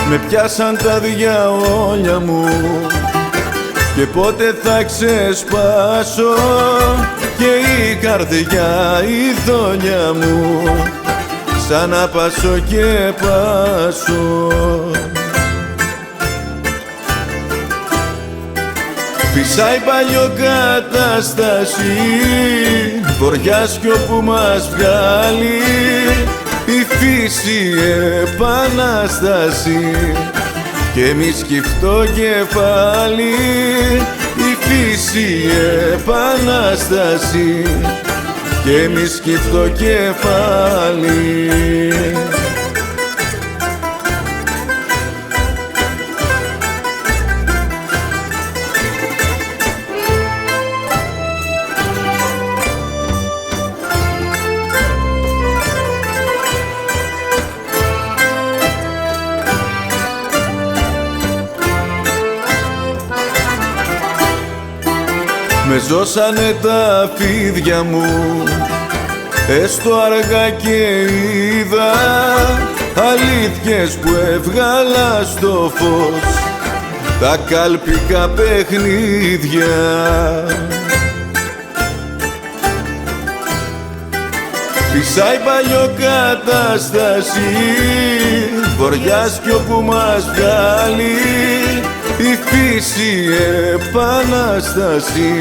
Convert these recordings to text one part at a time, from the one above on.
Με πιάσαν τα διαόλια μου και πότε θα ξεσπάσω και η καρδιά η δόλια μου σαν να πάσω και πάσω. Φυσάει παλιοκατάσταση, βοριάς κι όπου μας βγάλει η φύση επανάσταση και εμείς σκυφτό κεφάλι. Η φύση επανάσταση και εμείς σκυφτό κεφάλι. Με ζώσανε τα φίδια μου, έστω αργά και είδα αλήθειες που έβγαλα στο φως, τα κάλπικα παιχνίδια. Φυσάει παλιοκατάσταση, βοριάς κι όπου μας βγάλει η φύση επανάσταση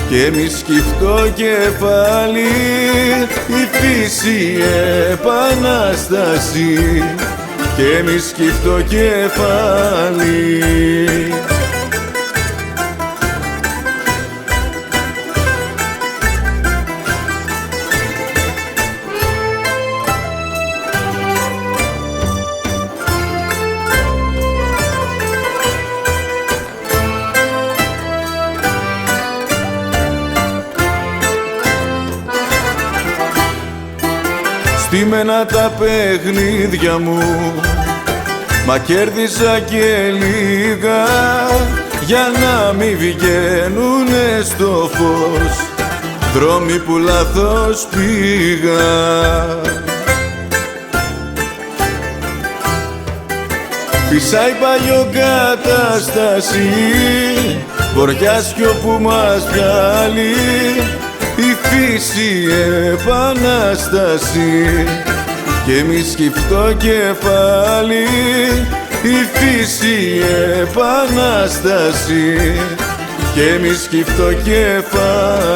και εμείς σκυφτό κεφάλι. Η φύση επανάσταση και εμείς σκυφτό κεφάλι. Στήμενα τα παιχνίδια μου, μα κέρδισα και λίγα για να μη βγαίνουνε στο φως δρόμοι που λάθος πήγα. Φυσάει παλιοκατάσταση, βοριάς κι όπου μας βγάλει η φύση επανάσταση και εμείς σκυφτό κεφάλι. Η φύση επανάσταση και εμείς σκυφτό κεφάλι.